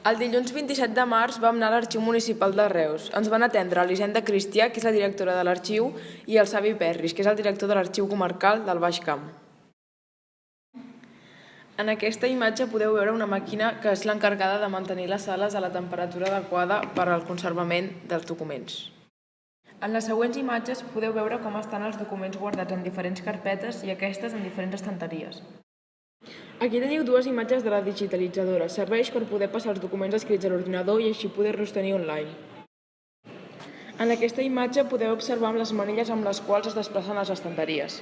El dilluns 27 de març vam anar a l'Arxiu Municipal de Reus. Ens van atendre l'Elisenda Cristià, que és la directora de l'arxiu, i el Xavi Perris, que és el director de l'Arxiu Comarcal del Baix Camp. En aquesta imatge podeu veure una màquina que és l'encarregada de mantenir les sales a la temperatura adequada per al conservament dels documents. En les següents imatges podeu veure com estan els documents guardats en diferents carpetes i aquestes en diferents estanteries. Aquí teniu dues imatges de la digitalitzadora. Serveix per poder passar els documents escrits a l'ordinador i així poder-los tenir online. En aquesta imatge podeu observar les manilles amb les quals es desplacen les estanteries.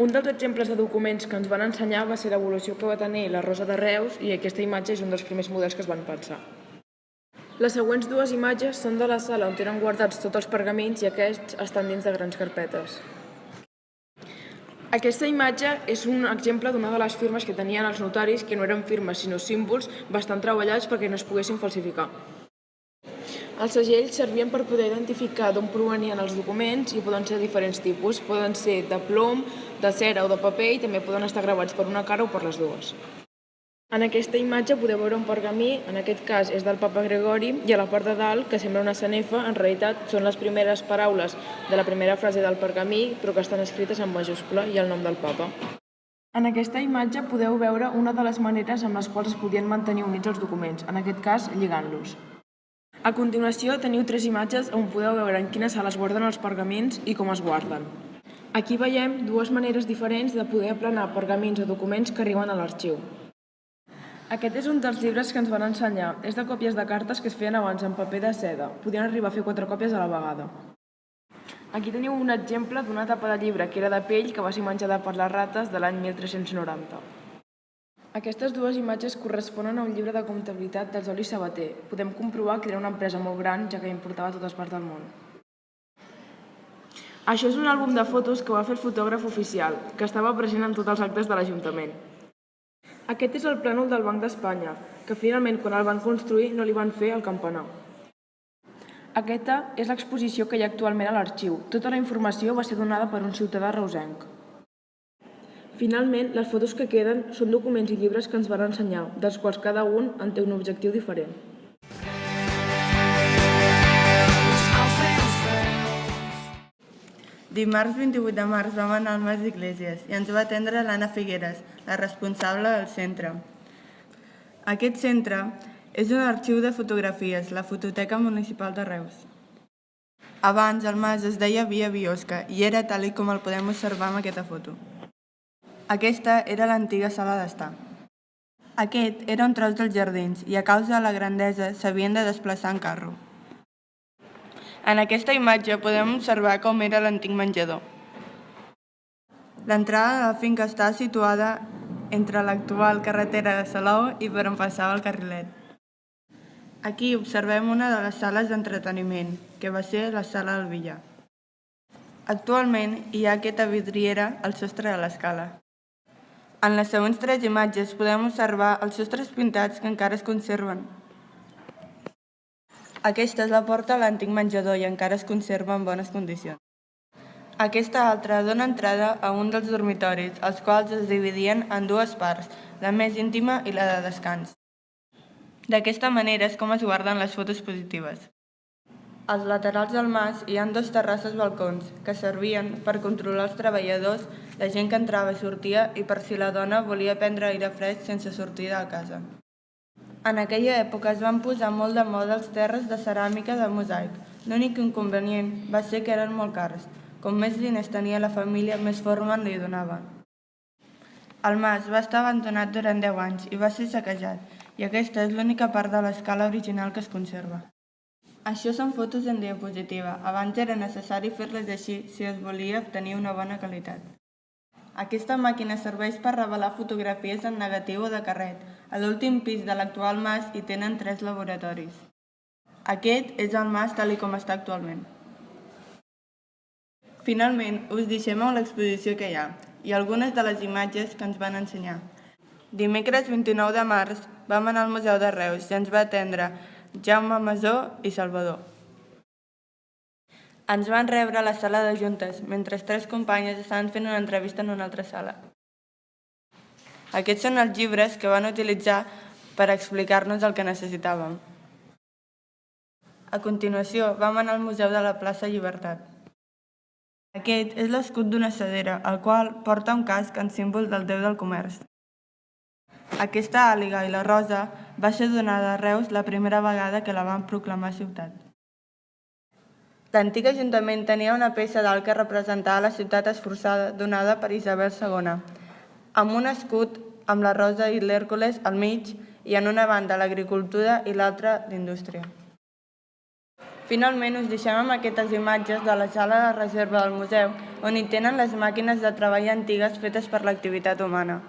Un dels exemples de documents que ens van ensenyar va ser l'evolució que va tenir la Rosa de Reus i aquesta imatge és un dels primers models que es van pensar. Les següents dues imatges són de la sala on tenen guardats tots els pergamins i aquests estan dins de grans carpetes. Aquesta imatge és un exemple d'una de les firmes que tenien els notaris, que no eren firmes sinó símbols bastant treballats perquè no es poguessin falsificar. Els segells servien per poder identificar d'on provenien els documents i poden ser de diferents tipus. Poden ser de plom, de cera o de paper i també poden estar gravats per una cara o per les dues. En aquesta imatge podeu veure un pergamí, en aquest cas és del papa Gregori, i a la part de dalt, que sembla una sanefa, en realitat són les primeres paraules de la primera frase del pergamí, però que estan escrites en majúscula i el nom del papa. En aquesta imatge podeu veure una de les maneres amb les quals es podien mantenir units els documents, en aquest cas lligant-los. A continuació teniu 3 imatges on podeu veure en quina sala es guarden els pergamins i com es guarden. Aquí veiem 2 maneres diferents de poder aplanar pergamins o documents que arriben a l'arxiu. Aquest és un dels llibres que ens van ensenyar. És de còpies de cartes que es feien abans en paper de seda. Podien arribar a fer 4 còpies a la vegada. Aquí teniu un exemple d'una tapa de llibre que era de pell que va ser menjada per les rates de l'any 1390. Aquestes 2 imatges corresponen a un llibre de comptabilitat dels Oli Sabater. Podem comprovar que era una empresa molt gran, ja que importava a totes parts del món. Això és un àlbum de fotos que va fer el fotògraf oficial, que estava present en tots els actes de l'Ajuntament. Aquest és el plànol del Banc d'Espanya, que finalment quan el van construir no li van fer el campanar. Aquesta és l'exposició que hi ha actualment a l'arxiu. Tota la informació va ser donada per un ciutadà reusenc. Finalment, les fotos que queden són documents i llibres que ens van ensenyar, dels quals cada un en té un objectiu diferent. Dimarts 28 de març vam anar al Mas d'Iglésies i ens va atendre l'Anna Figueres, la responsable del centre. Aquest centre és un arxiu de fotografies, la Fototeca Municipal de Reus. Abans el mas es deia Via Biosca i era tal com el podem observar en aquesta foto. Aquesta era l'antiga sala d'estar. Aquest era un tros dels jardins i a causa de la grandesa s'havien de desplaçar en carro. En aquesta imatge podem observar com era l'antic menjador. L'entrada de la finca està situada entre l'actual carretera de Salou i per on passava el carrilet. Aquí observem una de les sales d'entreteniment, que va ser la sala del billar. Actualment hi ha aquesta vidriera al sostre de l'escala. En les següents 3 imatges podem observar els sostres pintats que encara es conserven. Aquesta és la porta a l'antic menjador i encara es conserva en bones condicions. Aquesta altra dona entrada a un dels dormitoris, els quals es dividien en 2 parts, la més íntima i la de descans. D'aquesta manera és com es guarden les fotos positives. Als laterals del mas hi ha 2 terrasses balcons que servien per controlar els treballadors, la gent que entrava i sortia i per si la dona volia prendre aire fresc sense sortir de casa. En aquella època es van posar molt de moda els terres de ceràmica de mosaic. L'únic inconvenient va ser que eren molt cars. Com més diners tenia la família, més forma li donaven. El mas va estar abandonat durant 10 anys i va ser saquejat, i aquesta és l'única part de l'escala original que es conserva. Això són fotos en diapositiva. Abans era necessari fer-les així si es volia obtenir una bona qualitat. Aquesta màquina serveix per revelar fotografies en negatiu o de carret. A l'últim pis de l'actual mas hi tenen 3 laboratoris. Aquest és el mas tal com està actualment. Finalment, us deixem amb l'exposició que hi ha i algunes de les imatges que ens van ensenyar. Dimecres 29 de març vam anar al Museu de Reus i ens va atendre Jaume Masó i Salvador. Ens van rebre a la sala de juntes, mentre 3 companyes estaven fent una entrevista en una altra sala. Aquests són els llibres que van utilitzar per explicar-nos el que necessitàvem. A continuació, vam anar al Museu de la Plaça Llibertat. Aquest és l'escut d'una sedera, el qual porta un casc en símbol del déu del comerç. Aquesta àliga i la rosa va ser donada a Reus la primera vegada que la van proclamar ciutat. L'antic ajuntament tenia una peça d'alt que representava la ciutat esforçada donada per Isabel II, amb un escut amb la rosa i l'Hèrcules al mig i en una banda l'agricultura i l'altra l'indústria. Finalment us deixem amb aquestes imatges de la sala de reserva del museu, on hi tenen les màquines de treball antigues fetes per l'activitat humana.